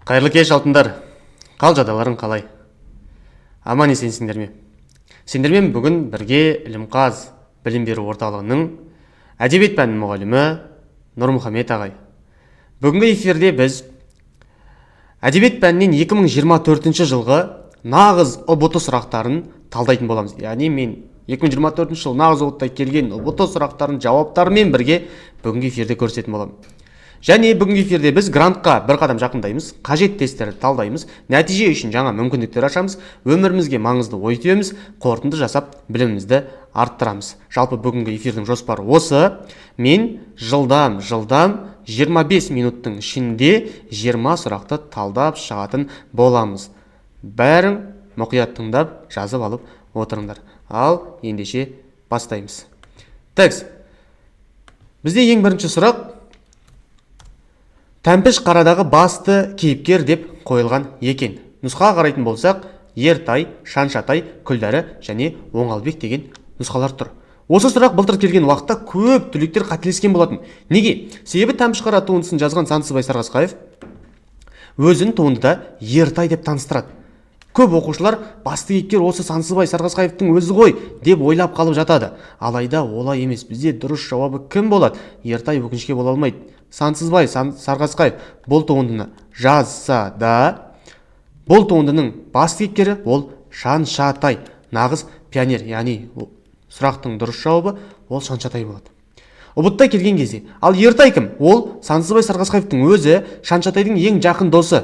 Қайырлы кеш алтындар. Қал жадаларың қалай? Аман есенсіңдер ме? Сендермен бүгін бірге Ілімқаз білім беру орталығының әдебиет пәнінің мұғалімі Нұрмұхамед ағай. Бүгінгі эфирде біз әдебиет пәнінен 2024 жылғы нағыз ұбт сұрақтарын талдайтын боламыз. Яғни мен 2024 жыл нағыз ұбтта келген ұбт сұрақтарын жауаптарымен бірге бүгінгі эфирде көрсететін боламын. Және бүгінгі эфирде біз грантқа бір қадам жақындаймыз, қажет тесттерді талдаймыз, нәтиже үшін жаңа мүмкіндіктер ашамыз, өмірімізге маңызды ой түйеміз, қорытынды жасап білімімізді арттырамыз. Жалпы бүгінгі эфирдің жоспары осы. Мен жылдам 25 минуттың ішінде 20 сұрақты талдап шығатын боламыз. Бәрің мұқият тыңдап жазып алып отырыңдар. Ал ендеше бастаймыз. Текст. Бізде ең бірінші сұрақ Тәмпіш қарадағы басты кейіпкер деп қойылған екен. Нұсқаға қарайтын болсақ, Ертай, Шаншатай, Күлдәрі және Оңалбек деген нұсқалар тұр. Осы сұрақ былтыр келген уақытта көп түлектер қателескен болатын. Неге? Себебі Тәмпіш қара туындысын жазған Сансызбай Сарғасқаев өзін туындыда Ертай деп таныстырады. Көп оқушылар басты кейіпкер осы Сансызбай Сарғасқаевтың өзі ғой деп ойлап қалып жатады. Алайда олай емес. Бізде дұрыс жауабы кім болады? Ертай өкінішке бола алмайды. Сансызбай Сарғасқаев бұл туындыны жазса да, бұл туындының басты кейіпкері ол Шаншатай, нағыз пионер. Яғни сұрақтың дұрыс жауабы ол Шаншатай болады. ұбтта келген кезде. Ал Ертай кім? Ол Сансызбай Сарғасқаевтың өзі, Шаншатайдың ең жақын досы.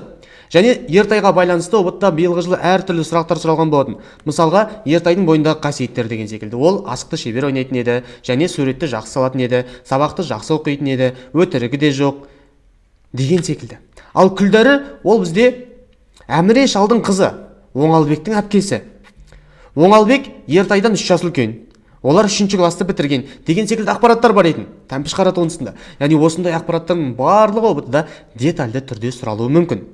Және Ертайға байланысты ұбтта биылғы жылы әртүрлі сұрақтар сұралған болатын. Мысалға, Ертайдың бойындағы қасиеттер деген секілді. Ол асықты шебер ойнайтын еді, және суретті жақсы салатын еді, сабақты жақсы оқитын еді, өтірігі де жоқ деген секілді. Ал Күлдәрі ол бізде Әміре шалдың қызы, Оңалбектің әпкесі. Оңалбек Ертайдан 3 жас үлкен. Олар 3-ші класты бітірген деген секілді ақпараттар бар еді Тәмпіш қара туындысында. Яғни осындай ақпараттардың барлығы ұбтта детальды түрде сұралуы мүмкін.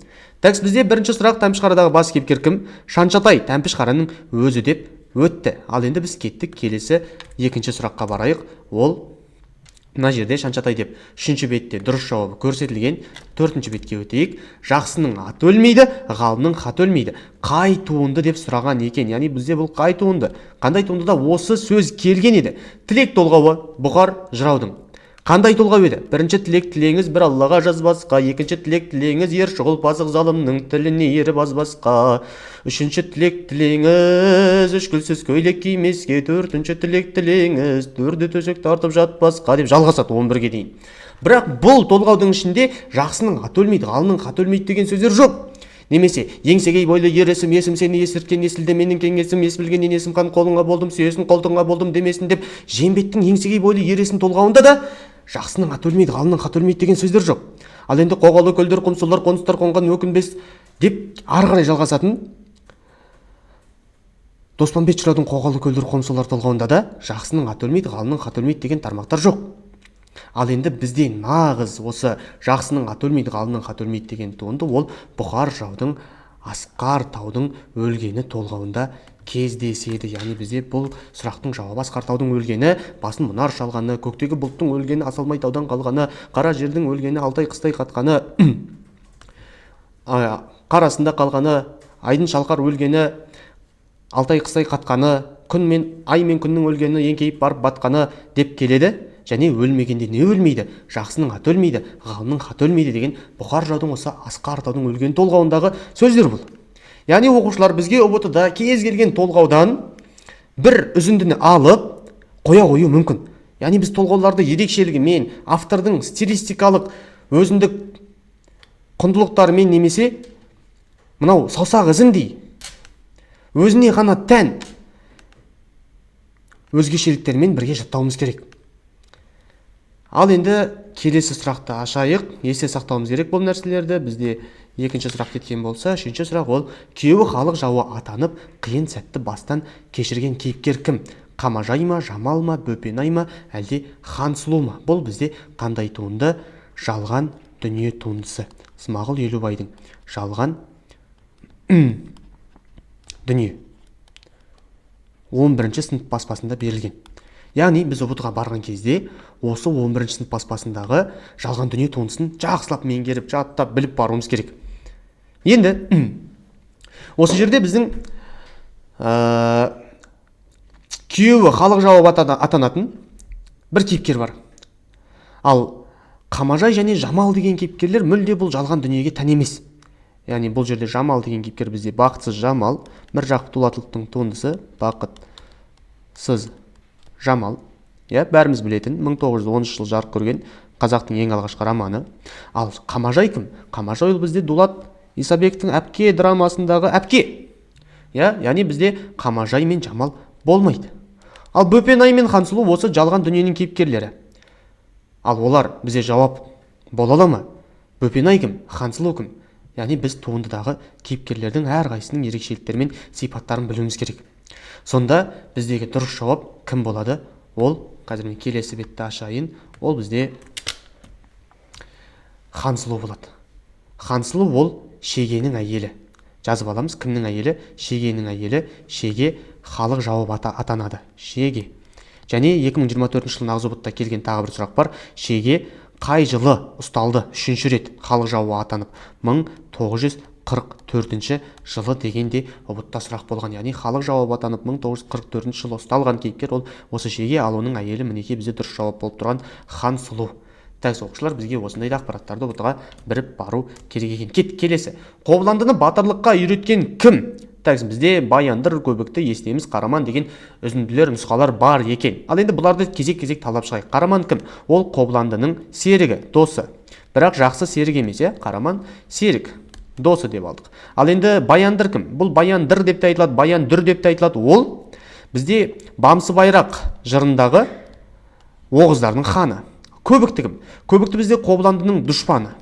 Текст бізде бірінші сұрақ Тәмпіш қарадағы бас кейіпкер кім? Шаншатай, Тәмпіш қараның өзі деп өтті. Ал енді біз кеттік келесі екінші сұраққа барайық. Ол мына жерде Шаншатай деп 3-ші бетте дұрыс жауабы көрсетілген. 4-ші бетке өтейік. Жақсының аты өлмейді, ғалымның хаты өлмейді. Қай туынды деп сұраған екен. Яғни бізде бұл қай туынды? Қандай туындыда осы сөз келген еді? Тілек толғауы, бұқар жыраудың. Қандай толғау еді? Бірінші тілек тілеңіз бір Аллаға жазбасқа, екінші тілек тілеңіз ер шұғыл пазық залымның тіліне еріп азбасқа, үшінші тілек тілеңіз үш гүлсіз көйлек кимеске, төртінші тілек тілеңіз төрді төсек тартып жатпасқа деп жалғасады 11-ге дейін. Бірақ бұл толғаудың ішінде жақсының аты өлмейді, ғалымның хаты өлмейді деген сөздер жоқ. Немесе еңсегей бойлы ер есім, есім сені есірткен есілде менің кеңесім, ес білгеннен есім қан қолыңа болдым, сүйесін қолтыңа болдым демесін деп Жембеттің еңсегей бойлы ер есім толғауында да жақсының аты өлмейді, ғалымның хаты өлмейді деген сөздер жоқ. Ал енді қоғалы көлдер, құмсулар, қоныстар қонған өкінбес деп ары қарай жалғасатын Доспанбет жыраудың қоғалы көлдер, құмсулар толғауында да жақсының аты өлмейді, ғалымның хаты өлмейді деген тармақтар жоқ. Ал енді бізде нағыз осы жақсының аты өлмейді, ғалымның хаты өлмейді деген туынды ол Бұқар жыраудың Асқар таудың өлгені толғауында кездеседі. Яғни бізде бұл сұрақтың жауабы Асқар таудың өлгені, басын мұнар шалғаны, көктегі бұлттың өлгені, Асалмай таудан қалғаны, қара жердің өлгені, алтай қыстай қатқаны, қарасында қалғаны, айдын шалқар өлгені, алтай қыстай қатқаны, күн мен ай мен күннің өлгені, еңкейіп барып батқаны деп келеді. Және өлмегенде не өлмейді? Жақсының аты өлмейді, ғалымның хаты өлмейді деген Бұқар жыраудың осы Асқар таудың өлгені толғауындағы сөздер бұл. Яғни оқушылар бізге ұбтда кез келген толғаудан бір үзіндіні алып қоя қою мүмкін. Яғни біз толғауларды ерекшелігімен, автордың стилистикалық өзіндік құндылықтарымен немесе мынау саусақ ізіндей өзіне ғана тән өзгешеліктермен бірге жаттауымыз керек. Ал енді келесі сұрақты ашайық. Есте сақтауымыз керек бұл нәрселерді. Бізде екінші сұрақ кеткен болса, үшінші сұрақ ол күйеуі халық жауы атанып, қиын сәтті бастан кешірген кейіпкер кім? Қамажай ма, Жамал ма, Бөпенай ма, әлде Хансұлу ма? Бұл бізде қандай туынды? Жалған дүние туындысы. Смағұл Елубайдың жалған дүние 11-ші сынып баспасында берілген. Яғни біз ұбтға барған кезде осы 11-ші сынып баспасындағы жалған дүние туындысын жақсылап меңгеріп, жаттап, біліп баруымыз керек. Енді осы жерде біздің күйеуі халық жауы атанатын бір кейіпкер бар. Ал Қамажай және Жамал деген кейіпкерлер мүлде бұл жалған дүниеге тән емес. Яғни бұл жерде Жамал деген кейіпкер бізде бақытсыз Жамал, Міржақып Дулатұлының туындысы бақытсыз Жамал. Бәріміз білетін 1913 жыл жарық көрген қазақтың ең алғашқы романы. Ал Қамажай кім? Қамажай ол бізде Дулат Исабековтің әпке драмасындағы әпке. Яғни бізде Қамажай мен Жамал болмайды. Ал Бөпенай мен Хансұлу осы жалған дүниенің кейіпкерлері. Ал олар бізде жауап бола ала ма? Бөпенай кім? Хансұлу кім? Яғни біз туындыдағы кейіпкерлердің әрқайсының ерекшеліктері мен сипаттарын білуіміз керек. Сонда біздегі дұрыс жауап кім болады? Ол, қазір мен келесі бетті ашайын, ол бізде Хансұлу болады. Хансұлу ол Шегенің әйелі. Жазып аламыз, кімнің әйелі? Шегенің әйелі. Шеге халық жауы атанады. Шеге. Және 2024 жылы Ағзұбытта келген тағы бір сұрақ бар. Шеге қай жылы ұсталды? Үшінші рет халық жауы атанып 1944 жылы дегенде ұбытта сұрақ болған. Яғни халық жауы атанып 1944 жылы ұсталған кейіпкер ол осы Шеге, ал оның әйелі мінекей бізде дұрыс жауап болып тұрған Хансұлу. Оқушылар бізге осындай ақпараттарды ұбытқа біріп бару керек екен. Келесі. Қобыландыны батырлыққа үйреткен кім? Бізде Баяндыр, Көбікті, Естеміз, Қараман деген үзінділер, нұсқалар бар екен. Ал енді бұларды кезек-кезек талап шығайық. Қараман кім? Ол Қобыландының серігі, досы. Бірақ жақсы серік емес, Қараман серік, досы деп алдық. Ал енді Баяндыр кім? Бұл Баяндыр деп те айтылады, Баяндүр деп те айтылады. Ол бізде Бамсы Байрақ жырындағы оғыздардың ханы. Көбікті кім? Көбікті бізде Қобыландының дұшпаны.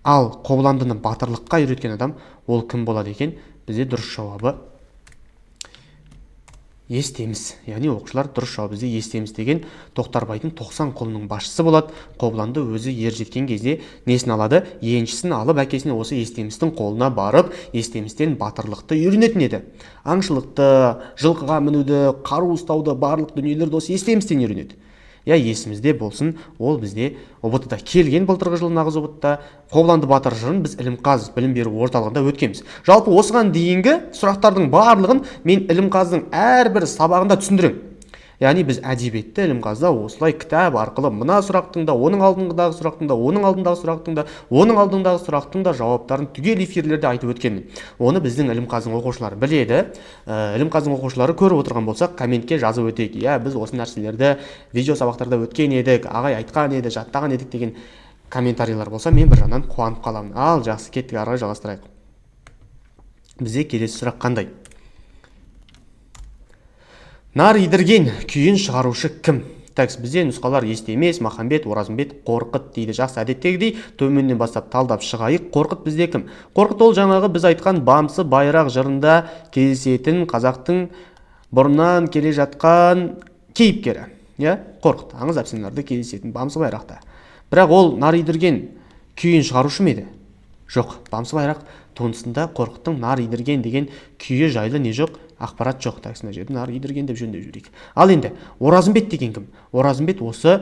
Ал Қобыландыны батырлыққа үйреткен адам ол кім болады екен? Бізде дұрыс жауабы Естеміз. Яғни оқушылар дұрыс жауабы бізде Естеміз деген Тоқтарбайдың 90 құлының басшысы болады. Қобыланды өзі ер жеткен кезде несін алады? Еншісін алып әкесіне осы Естеміздің қолына барып, Естемізден батырлықты үйренетін еді. Аңшылықты, жылқыға мінуді, қару ұстауды, барлық дүниелерді осы Естемізден үйренеді. Есімізде болсын, ол бізде ұбытта келген былтырғы жылы Нағыз ұбытта Қобыланды батыр жырын біз Ілімқаз білім беру орталығында өткенбіз. Жалпы осыған дейінгі сұрақтардың барлығын мен Ілімқаздың әрбір сабағында түсіндірем. Яғни біз әдебиетті Ілімқазда осылай кітап арқылы мына сұрақтың да, оның алдындағы сұрақтың да, оның алдындағы сұрақтың да, оның алдындағы сұрақтың да жауаптарын түгел эфирлерде айтып өткенмін. Оны біздің Ілімқаздың оқушылары біледі. Ілімқаздың оқушылары көріп отырған болсақ, комментке жазып өтейік. Біз осы нәрселерді видео сабақтарда өткен едік, ағай айтқан еді, жаттаған едік деген комментарийлер болса, мен бір жағынан қуанып қаламын. Ал жақсы, кеттік, ары қарай жалғастырайық. Бізде келесі сұрақ қандай? Нар идірген күйін шығарушы кім? Бізде нұсқалар Естемес, Махамбет, Оразымбет, Қорқыт дейді. Жақсы, әдеттегідей төменнен бастап талдап шығайық. Қорқыт бізде кім? Қорқыт ол жаңағы біз айтқан Бамсы Байрақ жырында кездесетін қазақтың бұрыннан келе жатқан кейіпкері. Қорқыт аңыз әпсемелерде кездесетін Бамсы Байрақта. Бірақ ол нар идірген күйін шығарушы ма еді? Жоқ. Бамсы Байрақ туындысында Қорқыттың нар идірген деген күйі жайлы не жоқ? Ақпарат жоқ. Тәксіне жерді нар идірген деп жөндеп жүрейік. Ал енді Оразымбет деген кім? Оразымбет осы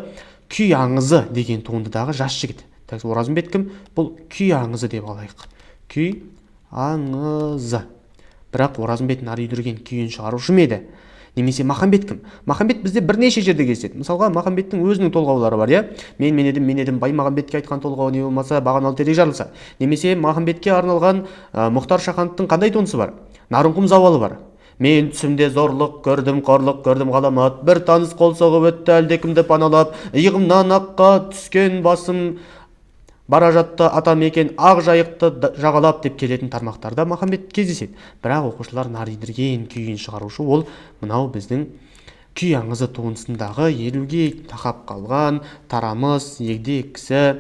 күй аңызы деген туындыдағы жас жігіт. Оразымбет кім? Бұл күй аңызы деп алайық. Күй аңызы. Бірақ Оразымбет нар идірген күйін шығарушы ма еді? Немесе Махамбет кім? Махамбет бізде бірнеше жерде кездеседі. Мысалға, Махамбеттің өзінің толғаулары бар, Мен едім, Баймағамбетке айтқан толғауы не болмаса, бағаналы терек жарылса. Немесе Махамбетке арналған Мұхтар Шахановтың қандай туындысы бар? Нарынқұм зауалы бар. Мен түсімде зорлық көрдім, қорлық көрдім ғаламат, бір таныс қол соғып өтті әлдекімді паналап, иығымнан аққа түскен басым бара жатты атам екен ақ жайықты жағалап деп келетін тармақтарда Махамбет кездеседі. Бірақ оқушылар нар идірген күйін шығарушы ол мынау біздің күй аңызы туындысындағы елуге тақап қалған тарамыс, егде кісі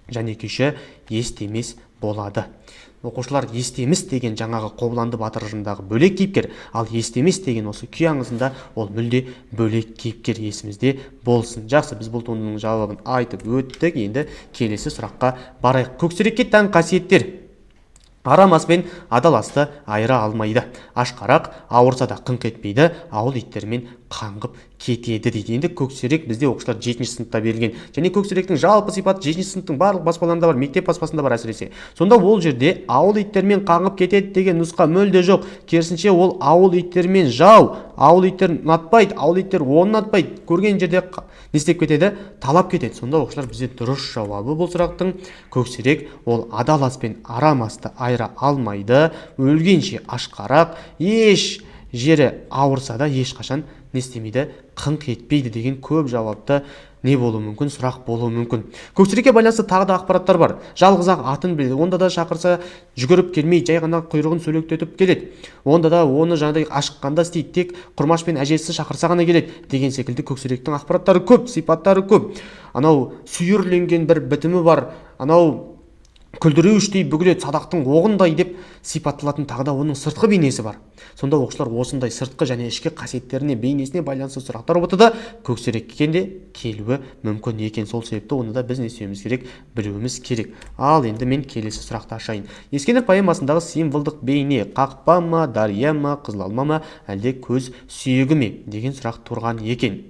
және күйші Естемес болады. Оқушылар Естемес деген жаңағы Қобыланды батыр жырындағы бөлек кейіпкер, ал Естемес деген осы күй аңызында ол мүлде бөлек кейіпкер есімізде болсын. Жақсы, біз бұл туындының жауабын айтып өттік. Енді келесі сұраққа барайық. Көксерекке тән қасиеттер. Арам ас пен адал асты айыра алмайды. Ашқарақ ауырса да қыңқ етпейді, ауыл иттерімен қаңғып кетеді дейді. Енді көксерек бізде оқушылар 7-ші сыныпта берілген, және көксеректің жалпы сипаты 7-ші сыныптың барлық баспаларында бар, мектеп баспасында бар әсіресе. Сонда ол жерде ауыл иттермен қаңғып кетеді деген нұсқа мүлде жоқ. Керісінше ол ауыл иттермен жау, ауыл иттерін ұнатпайды, ауыл иттер оны ұнатпайды, көрген жерде не істеп кетеді, талап кетеді. Сонда оқушылар бізде дұрыс жауабы бұл сұрақтың көксерек ол адал ас пен арам асты айыра алмайды, өлгенше ашқарақ, еш жері ауырса да ешқашан не істемейді, қыңқ етпейді деген көп жауапты не болуы мүмкін, сұрақ болуы мүмкін. Көксерекке байланысты тағы да ақпараттар бар. Жалғыз ақ атын біледі, онда да шақырса жүгіріп келмейді, жай ғана құйрығын сөйлектетіп келеді. Онда да оны жаңағыдай ашыққанда істейді, тек құрмаш пен әжесі шақырса ғана келеді деген секілді көксеректің ақпараттары көп, сипаттары көп. Анау сүйірленген бір бітімі бар, анау күлдіреуіштей бүгіледі, садақтың оғындай деп сипатталатын тағы да оның сыртқы бейнесі бар. Сонда оқушылар осындай сыртқы және ішкі қасиеттеріне, бейнесіне байланысты сұрақтар ұбт-да көксерекке де келуі мүмкін екен. Сол себепті оны да біз не істеуіміз керек, білуіміз керек. Ал енді мен келесі сұрақты ашайын. Ескендір поэмасындағы символдық бейне қақпа ма, дария ма, қызыл алма ма, әлде көз сүйегі ме деген сұрақ тұрған екен.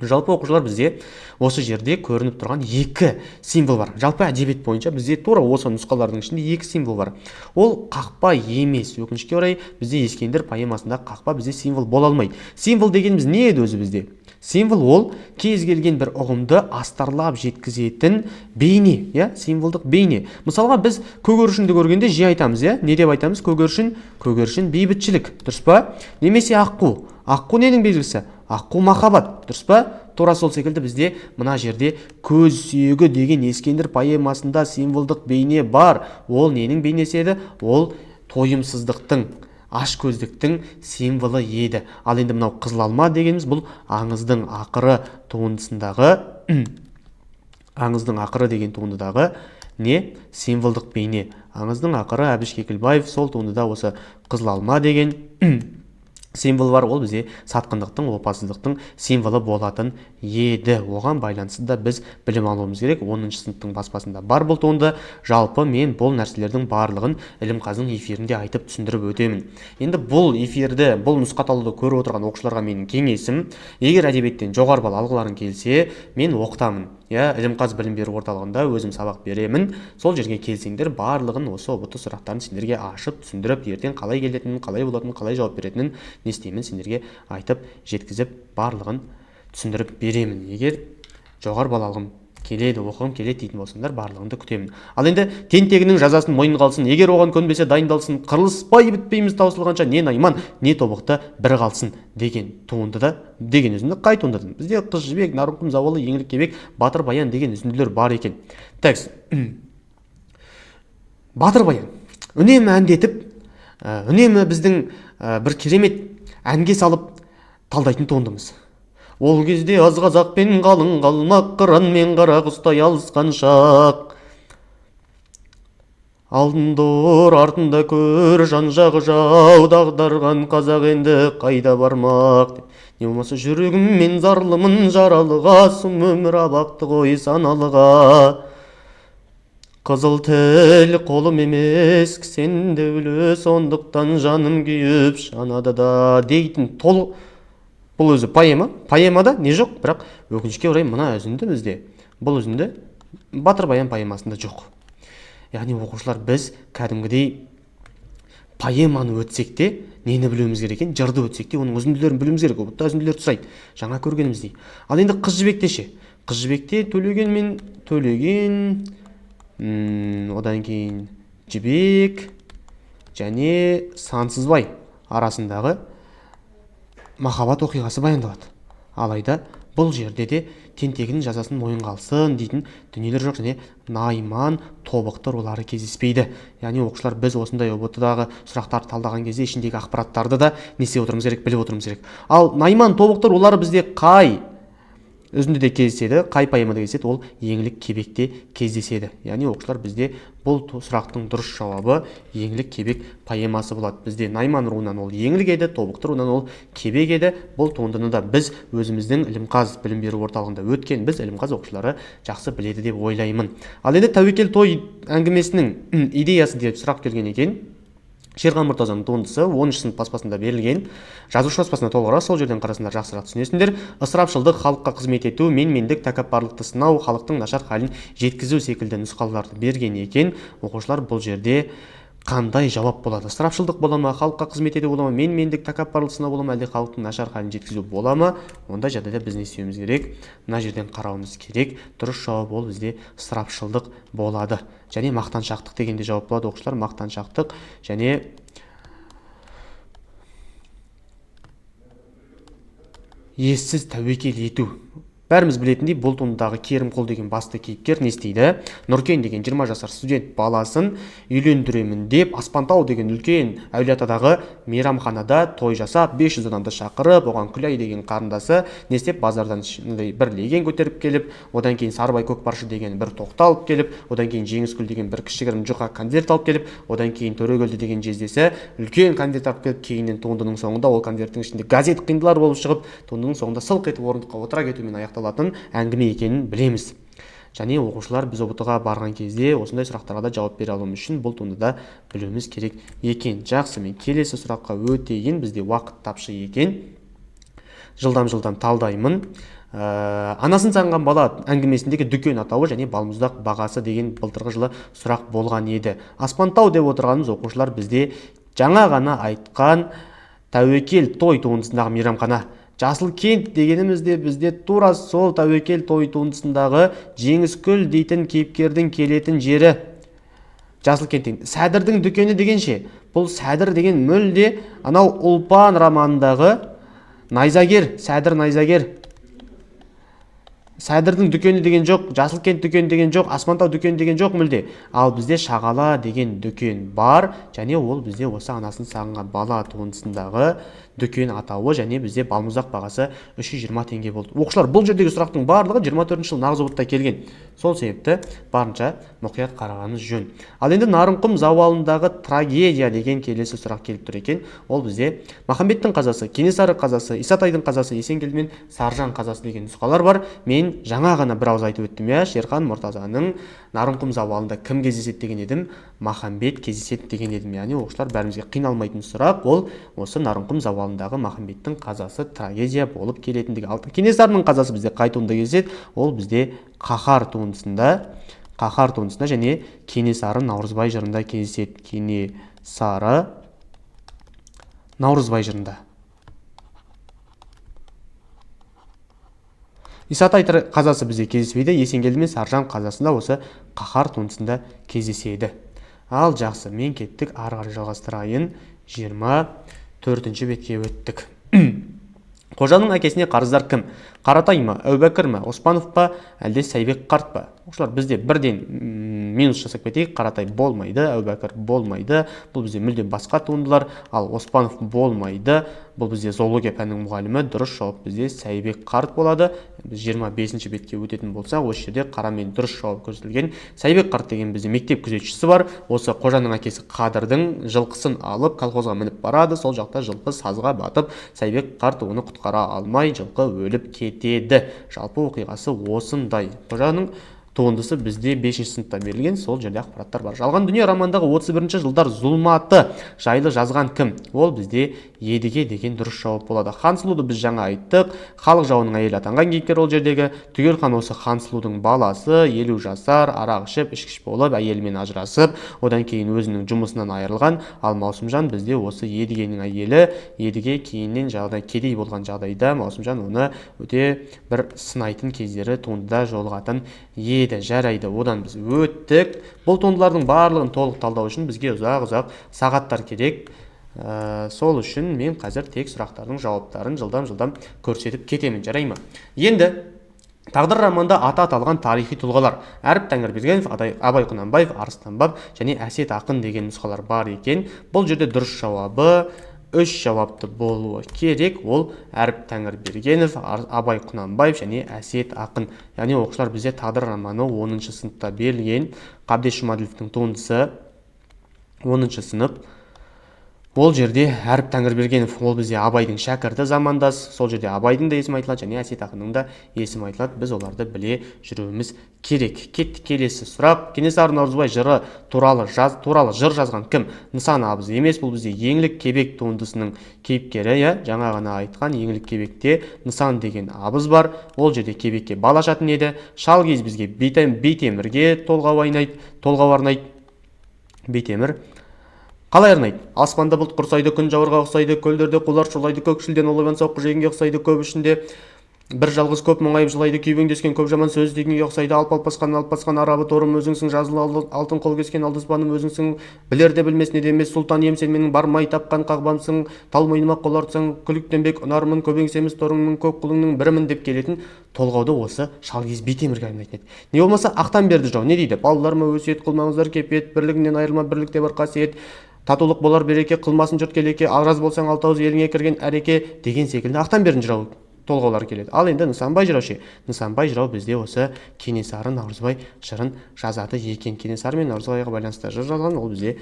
Жалпы оқушылар бізде осы жерде көрініп тұрған екі символ бар. Жалпы әдебиет бойынша бізде тура осы нұсқалардың ішінде екі символ бар. Ол қақпа емес. Өкінішке орай бізде Ескендір поэмасында қақпа бізде символ бола алмайды. Символ дегеніміз не еді өзі бізде? Символ ол кез келген бір ұғымды астарлап жеткізетін бейне, символдық бейне. Мысалға біз көгершінді көргенде жиі айтамыз, не деп айтамыз? Көгершін бейбітшілік, дұрыс па? Немесе аққу. Аққу ненің белгісі? Аққу махаббат, дұрыс па? Тура сол секілді бізде мына жерде көз сүйегі деген Ескендір поэмасында символдық бейне бар. Ол ненің бейнесі еді? Ол тойымсыздықтың, ашкөздіктің символы еді. Ал енді мынау қызыл алма дегеніміз бұл аңыздың ақыры туындысындағы аңыздың ақыры деген туындыдағы не? Символдық бейне. Аңыздың ақыры Әбіш Кекілбаев сол туындыда осы қызыл алма деген символ бар. Ол бізде сатқындықтың, опасыздықтың символы болатын еді. Оған байланысты да біз білім алуымыз керек. 10-шы сыныптың баспасында бар бұл туынды. Жалпы мен бұл нәрселердің барлығын Ілімқазының эфирінде айтып түсіндіріп өтемін. Енді бұл эфирді, бұл нұсқаталуды көріп отырған оқушыларға менің кеңесім, егер әдебиеттен жоғары балл алғыларың келсе, мен оқытамын. Ілімқаз білім беру орталығында өзім сабақ беремін. Сол жерге келсеңдер, барлығын осы ұбт сұрақтарын сендерге ашып, түсіндіріп, ертең қалай келетінін, қалай болатынын, қалай жауап беретінін не істеймін, сендерге айтып, жеткізіп, барлығын түсіндіріп беремін. Егер жоғары балл алғым келеді, оқығым келеді дейтін болсаңдар, барлығынды күтемін. Ал енді тентегінің жазасын мойнына алсын, егер оған көнбесе дайындалсын, қырылыспай бітпейміз таусылғанша, не Найман, не Тобықты бір қалсын деген туындыда, деген үзінді қай туындыдан? Бізде Қыз жібек, Нарынқұм зауалы, Еңлік кебек, Батыр баян деген үзінділер бар екен. Тәкс. Батыр баян. Үнемі әндетіп, үнемі біздің бір керемет әнге салып талдайтын туындымыз. Ол кезде аз қазақ пен қалың қалмақ, қыран мен қара құстай алысқан шақ. Алдында ор, артында көр, жан жағы жау, дағдарған қазақ енді қайда бармақ. Не болмаса жүрегіммен зарлымын жаралыға, сұм өмір абақты ғой саналыға. Қызыл тіл қолым емес, сенде өлі, сондықтан жаным күйіп шанады да дейтін толы. Бұл өзі поэмада не жоқ, бірақ өкінішке орай мына үзінді бізде, бұл үзінді Батыр баян поэмасында жоқ. Яғни оқушылар біз кәдімгідей поэманы өтсек те, нені білуіміз керек екен? Жырды өтсек те, оның үзінділерін білуіміз керек. Бұтта үзінділерді сұрайды, жаңа көргеніміздей. Ал енді Қыз жібекте ше? Қыз жібекте Төлеген, одан кейін Жібек және Сансызбай арасындағы махаббат оқиғасы баяндалады. Алайда бұл жерде де тентегінің жазасын мойынға алсын дейтін дүниелер жоқ, және Найман, Тобықты рулары кездеспейді. Яғни оқушылар біз осындай ұбт-дағы сұрақтарды талдаған кезде ішіндегі ақпараттарды да не істеп отыруымыз керек, біліп отыруымыз керек. Ал Найман, Тобықты рулары бізде қай үзіндіде кездеседі, қай поэмада кездеседі? Ол Еңлік кебекте кездеседі. Яғни оқушылар бізде бұл сұрақтың дұрыс жауабы Еңлік кебек поэмасы болады. Бізде Найман руынан ол Еңлік еді, Тобықты руынан ол кебек еді. Бұл туындыны да біз өзіміздің Ілімқаз білім беру орталығында өткен, біз Ілімқаз оқушылары жақсы біледі деп ойлаймын. Ал енді тәуекел той әңгімесінің идеясы деп сұрақ келген екен. Шерхан Мұртазаның туындысы 10-шы сынып баспасында берілген. Жазушы баспасына толығырақ сол жерден қарасаңдар жақсырақ түсінесіңдер. Ысырапшылдық, халыққа қызмет ету, менмендік, тәкаппарлықты сынау, халықтың нашар халін жеткізу секілді нұсқауларды берген екен. Оқушылар бұл жерде қандай жауап болады? Ысырапшылдық бола ма, халыққа қызмет ету бола ма, менмендік, тәкаппарлық сынау бола ма, әлде халықтың нашар халін жеткізу бола ма? Ондай жағдайда біз не істеуіміз керек? Мына жерден қарауымыз керек. Дұрыс жауап ол бізде ысырапшылдық болады. Және мақтаншақтық дегенде жауап болады. Оқушылар мақтаншақтық және ессіз тәуекел ету. Бәріміз білетіндей, бұл туындыдағы Керімқұл деген басты кейіпкер не істейді? Нұркен деген 20 жасар студент баласын үйлендіремін деп Аспантау деген үлкен әулиеатадағы мейрамханада той жасап, 500 адамды шақырып, оған Күләй деген қарындасы не істеп, базардан бір леген көтеріп келіп, одан кейін Сарыбай Көкпаршы деген бір тоқты алып келіп, одан кейін Жеңіскүл деген бір кішігірім жұқа конверт алып келіп, одан кейін Төрегелді деген жездесі үлкен конверт алып келіп, кейіннен туындының соңында ол конверттің ішінде газет қиындылар болып шығып, туындының соңында сылқ етіп орындыққа отыра кетумен аяқталатын әңгіме екенін білеміз. Және оқушылар біз ұбт-ға барған кезде осындай сұрақтарға да жауап бере алуымыз үшін бұл туындыда білуіміз керек екен. Жақсы, мен келесі сұраққа өтейін. Бізде уақыт тапшы екен. Жылдам талдаймын. Анасын сағынған бала әңгімесіндегі дүкен атауы және балмұздақ бағасы деген былтырғы жылы сұрақ болған еді. Аспантау деп отырғанымыз оқушылар бізде жаңа ғана айтқан Тәуекел той туындысындағы мейрамхана. Жасылкент дегенімізде бізде тура сол Тәуекел той туындысындағы Жеңіскүл дейтін кейіпкердің келетін жері. Жасылкенттің Сәдірдің дүкені дегенше, бұл Сәдір деген мүлде анау Ұлпан романындағы найзагер, Сәдір найзагер. Сәдірдің дүкені деген жоқ, Жасылкент дүкені деген жоқ, Аспантау дүкені деген жоқ мүлде. Ал бізде Шағала деген дүкен бар, және ол бізде осы анасын сағынған бала туындысындағы дүкен атауы, және бізде балмұздақ бағасы 320 теңге болды. Оқушылар, бұл жердегі сұрақтың барлығы 24 жыл нағыз ұбт-та келген. Сол себепті барынша мұқият қарағанымыз жөн. Ал енді Нарынқұм зауалындағы трагедия деген келесі сұрақ келіп тұр екен. Ол бізде Махамбеттің қазасы, Кенесары қазасы, Исатайдың қазасы, Есенгелді мен Саржан қазасы деген нұсқалар бар. Мен жаңа ғана бір ауыз айтып өттім, Шерхан Мұртазаның Нарынқұм зауалында кім кездеседі деген едім? Махамбет кездеседі деген едім. Яғни оқушылар, бәрімізге қиналмайтын сұрақ ол осы Нарынқұм зауалындағы Махамбеттің қазасы трагедия болып келетіндігі. Ал Кенесарының қазасы бізде қай туындыда кездеседі? Ол бізде Қаһар туындысында және Кенесары Наурызбай жырында кездеседі. Кенесары Наурызбай жырында. Исатай қазасы бізде кездеспейді. Есенгелді мен Саржан қазасында осы Қаһар туындысында кездеседі. Ал жақсы, мен кеттік, ары қарай жалғастырайын. 24-ші бетке өттік. Қожаның әкесіне қарыздар кім? Қаратай ма, Әубәкір ма, Оспанов па, әлде Сайбек қарт па? Оқушылар, бізде бірден минус жасап кетейік. Қаратай болмайды, Әубәкір болмайды. Бұл бізде мүлдем басқа туындылар. Ал Оспанов болмайды. Бұл бізде зоология пәнінің мұғалімі. Дұрыс жауап бізде Сайбек қарт болады. Біз 25-ші бетке өтетін болсақ, осы жерде қарамен дұрыс жауап көрсетілген. Сайбек қарт деген бізде мектеп күзетшісі бар. Осы қожаның әкесі Қадырдың жылқысын алып колхозға мініп барады. Сол жақта жылқы сазға батып, Сайбек қарт оны құтқара алмай, жылқы өліп кетеді. Жалпы оқиғасы осындай. Қожаның туындысы бізде 5-ші сыныпта берілген, сол жерде ақпараттар бар. Жалған дүние романдағы 31-ші жылдар зұлматы жайлы жазған кім? Ол бізде Едіге деген дұрыс жауап болады. Хансұлуды біз жаңа айттық. Халық жауының әйелі атанған кейіпкер ол жердегі. Түгелхан осы Хансұлудың баласы, 50 жасар, арақ ішіп, ішкіш болып, әйелімен ажырасып, одан кейін өзінің жұмысынан айырылған. Ал Маусымжан бізде осы Едігенің әйелі. Едіге кейіннен жағдай кедей болған жағдайда Маусымжан оны өте бір сынайтын кездері туындыда жолығатын еді. Жарайды, одан біз өттік. Бұл туындылардың барлығын толық талдау үшін бізге ұзақ сағаттар керек. Сол үшін мен қазір тек сұрақтардың жауаптарын жылдам көрсетіп кетемін, жарай ма? Енді Тағдыр романында аты аталған тарихи тұлғалар Әріп Тәңірбергенов, Абай Құнанбаев, Арыстан баб және Әсет ақын деген нұсқалар бар екен. Бұл жерде дұрыс жауабы 3 жауапты болуы керек. Ол Әріп Тәңірбергенов, Абай Құнанбаев және Әсет ақын. Яғни оқушылар, бізде Тағдыр романы 10-шы сыныпта берілген. Қабдеш Жұмаділовтің туындысы 10-шы сынып. Ол жерде әріп Тәңірбергенов, ол бізде Абайдың шәкірті, замандас. Сол жерде Абайдың да есімі айтылады және Әсет ақынның да есімі айтылады. Біз оларды біле жүруіміз керек. Кеттік келесі сұрақ. Кенесары Наурызбай жыры туралы жыр жазған кім? Нысан абыз емес, бұл бізде еңлік кебек туындысының кейіпкері. Жаңа ғана айтқан еңлік кебекте Нысан деген абыз бар. Ол жерде кебекке бал ашатын еді. Шалгез бізге Бейтемірге толғау арнайды. Бейтемір қалай арнайды? Аспанда бұлт құрсайды, күн жауырға ұқсайды, көлдерде қулар шулайды, көкшілден ұлыбан соққы жегенге ұқсайды, көп ішінде бір жалғыз көп мұңайып жылайды, күйбеңдескен көп жаман сөз дегенге ұқсайды, алпасқан арабы торым өзіңсің, жазылы алтын қол кескен алдаспаным өзіңсің, білер де білмес не демес сұлтан ем, сен менің бармай тапқан қағбамсың, тал мойныма қол артсаң, күліктенбек ұнармын, көбеңсеміз торыңның, көк құлыңның бірімін деп келетін толғауды осы Шалгез Бейтемірге арнайтын еді. Не болмаса ақтан берді жау. Не дейді? Балаларыма өсиет қылмаңыздар кепет, бірлігінен айырылма, бірлікте бар қасиет, татулық болар береке, қылмасын жұрт келеке, араз болсаң алты ауыз еліңе кірген әреке деген секілді ақтан бердің жырау толғаулар келеді. Ал енді Нысанбай жырау ше. Нысанбай жырау бізде осы Кенесары Наурызбай жырын жазады екен. Кенесары мен Наурызбайға байланысты жыр жазған ол бізде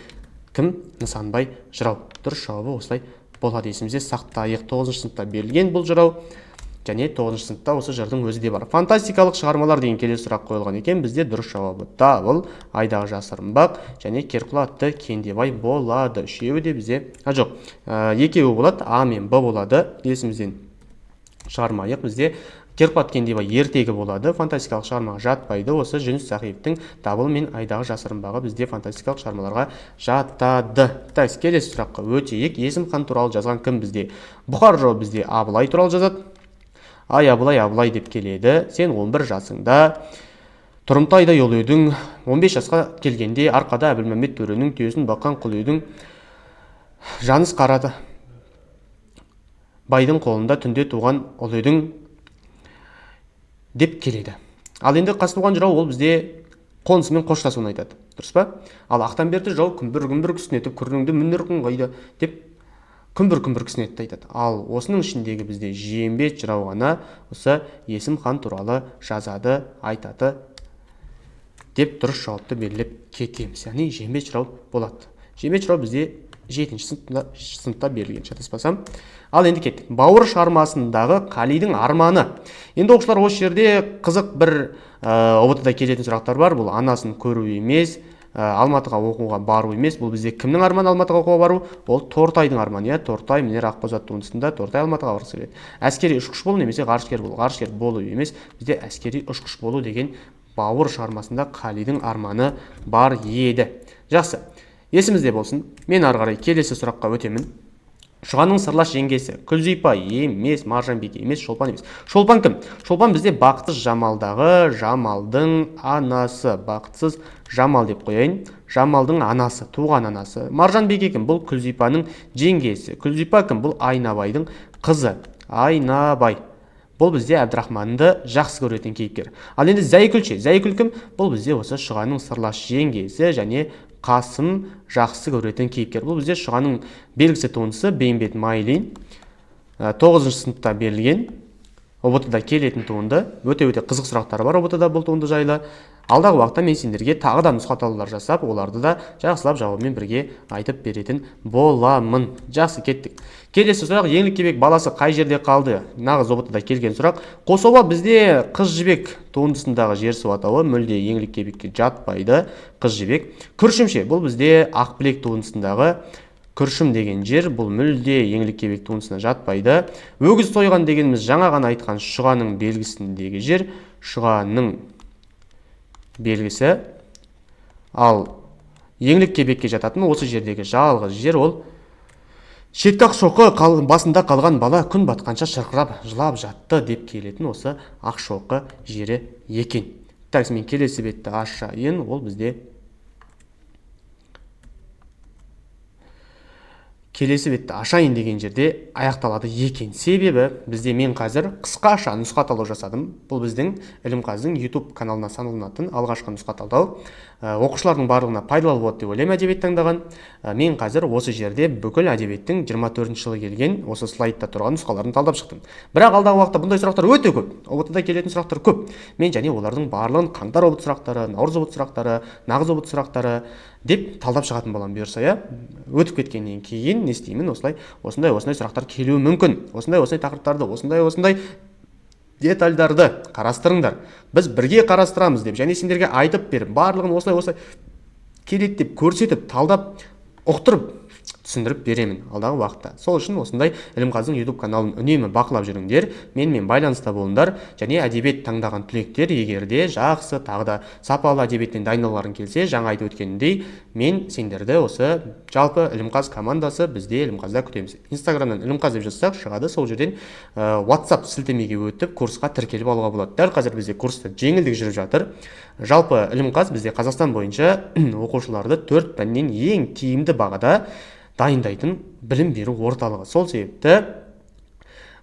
кім? Нысанбай жырау. Дұрыс жауабы осылай болады. Есімізде сақтайық. 9-шы сыныпта берілген бұл жырау. Және 9-шы сыныпта осы жырдың өзі де бар. Фантастикалық шығармалар деген келесі сұрақ қойылған екен. Бізде дұрыс жауабы Дабыл, Айдағы жасырынбақ және Керқұла атты Кендебай болады. Үшеуі де бізде жоқ. Екеуі болады, А мен Б болады. Есімізден шығармайық. Бізде Керқұла атты Кендебай ертегі болады. Фантастикалық шығармаға жатпайды. Осы Жүніс Сахиевтің Дабыл мен Айдағы жасырынбағы бізде фантастикалық шығармаларға жатады. Так, келесі сұраққа өтейік. Есім хан туралы жазған кім бізде? Бұхар жырау бізде Абылай туралы жазады. Ай Абылай деп келеді. Сен 11 жасыңда Тұрымтайдай ұлы едің, 15 жасқа келгенде арқада Әбілмәмбет төренің түйесін баққан құл едің, жаныс қарады байдың қолында түнде туған ұлы едің деп келеді. Ал енді Қазтуған жырау ол бізде қонысымен қоштасуын айтады. Дұрыс па? Ал Ақтанберді жырау күмбір кісінетіп күрніңді мінір күн қайды деп күмбір кісінетті айтады. Ал осының ішіндегі бізде Жиембет жырау ғана осы Есім хан туралы жазады, айтады деп дұрыс жауапты белгілеп кетеміз. Яғни Жиембет жырау болады. Жиембет жырау бізде 7-ші сыныпта берілген, шатаспасам. Ал енді кеттік. Бауыр шығармасындағы Қалидың арманы. Енді оқушылар осы жерде қызық бір ұбт-да келетін сұрақтар бар. Бұл анасын көру емес, Алматыға оқуға бару емес. Бұл бізде кімнің арманы Алматыға оқуға бару? Ол Тортайдың арманы. Тортай мінер Ақбоз атты туындысында Тортай Алматыға барғысы келеді. Әскери ұшқыш болу немесе ғарышкер болу. Ғарышкер болу емес, бізде әскери ұшқыш болу деген Бауыр шығармасында Қалидың арманы бар еді. Жақсы. Есімізде болсын. Мен ары қарай келесі сұраққа өтемін. Шұғаның сырлас жеңгесі Күлзипа емес, Маржанбике емес, Шолпан емес. Шолпан кім? Шолпан бізде бақытсыз Жамалдағы Жамалдың анасы. Бақытсыз Жамал деп қояйын. Жамалдың анасы, туған анасы. Маржанбике кім? Бұл Күлзипаның жеңгесі. Күлзипа кім? Бұл Айнабайдың қызы. Айнабай. Бұл бізде Әбдірахманды жақсы көретін кейіпкер. Ал енді Зәйкүл ше? Зәйкүл кім? Бұл бізде осы Шұғаның сырлас жеңгесі және Қасым жақсы көретін кейіпкер. Бұл бізде Шұғаның белгісі туындысы Бейімбет Майлин 9-шы сыныпта берілген. ұбт-да келетін туынды. Өте қызық сұрақтар бар ұбт-да бұл туынды жайлы. Алдағы уақытта мен сендерге тағы да нұсқатаулар жасап, оларды да жақсылап жауабымен бірге айтып беретін боламын. Жақсы, кеттік. Келесі сұрақ: еңлік кебек баласы қай жерде қалды? Нағыз ұбт-да келген сұрақ. Қособа бізде Қыз жібек туындысындағы жер су атауы мүлде еңлік кебекке жатпайды. Қыз жібек. Күршім ше? Бұл бізде Ақбілек туындысындағы Күршім деген жер, бұл мүлде еңлік кебек туындысына жатпайды. Өгіз сойған дегеніміз жаңа ғана айтқан Шұғаның белгісіндегі жер, Шұғаның белгісі. Ал еңлік кебекке жататын осы жердегі жалғыз жер ол шеткі Ақшоқы басында қалған бала күн батқанша шырқырап жылап жатты деп келетін осы Ақшоқы жері екен. Так, мен келесі бетті ашайын. Ол бізде келесі бетті ашайын деген жерде аяқталады екен. Себебі бізде мен қазір қысқаша нұсқаталау жасадым. Бұл біздің Ілімқаздың YouTube каналына саналынатын алғашқы нұсқаталау. Оқушылардың барлығына пайдалы болады деп ойлаймын әдебиет таңдаған. Мен қазір осы жерде бүкіл әдебиеттің 24-ші жылы келген осы слайдта тұрған нұсқаларын талдап шықтым. Бірақ алдағы уақытта бұндай сұрақтар өте көп. ұбт-да келетін сұрақтар көп. Мен және олардың барлығын қаңтар ұбт сұрақтары, наурыз ұбт сұрақтары, нағыз ұбт сұрақтары деп талдап шығатын боламын бұйырса. Өтіп кеткеннен кейін не істеймін, осындай сұрақтар келуі мүмкін, осындай тақырыптарды, осындай детальдарды қарастырыңдар, біз бірге қарастырамыз деп және сендерге айтып беріп, барлығын осылай келеді деп көрсетіп, талдап, ұқтырып түсіндіріп беремін алдағы уақытта. Сол үшін осындай Ілімқаздың YouTube каналын үнемі бақылап жүріңдер, менімен байланыста болыңдар, және әдебиет таңдаған түлектер егерде жақсы, тағы да сапалы әдебиеттен дайындалғың келсе, жаңа айтып өткенімдей, мен сендерді осы жалпы Ілімқаз командасы бізде Ілімқазда күтеміз. Инстаграмнан Ілімқаз деп жазсақ шығады, сол жерден WhatsApp сілтемеге өтіп курсқа тіркеліп алуға болады. Дәл қазір бізде курста жеңілдік жүріп жатыр. Жалпы Ілімқаз бізде Қазақстан бойынша оқушыларды 4 пәннен ең тиімді бағада дайындайтын білім беру орталығы. Сол себепті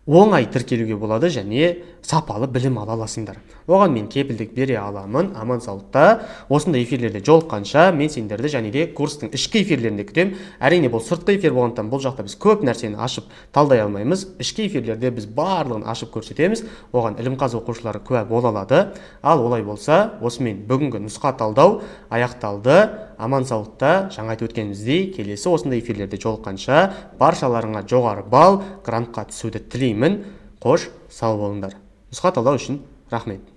оңай тіркелуге болады және сапалы білім ала аласыңдар. Оған мен кепілдік бере аламын. Аман саулықта осындай эфирлерде жолыққанша мен сендерді және де курстың ішкі эфирлерінде күтем. Әрине бұл сыртқы эфир болғандықтан бұл жақта біз көп нәрсені ашып талдай алмаймыз. Ішкі эфирлерде біз барлығын ашып көрсетеміз. Оған Ілімқаз оқушылары куә бола алады. Ал олай болса, осымен бүгінгі нұсқа талдау аяқталды. Аман саулықта жаңа айтып өткеніміздей келесі осындай эфирлерде жолыққанша баршаларыңа жоғары балл, грантқа түсуді тілеймін. Қош, сау болыңдар. Нұсқа талдау үшін рахмет.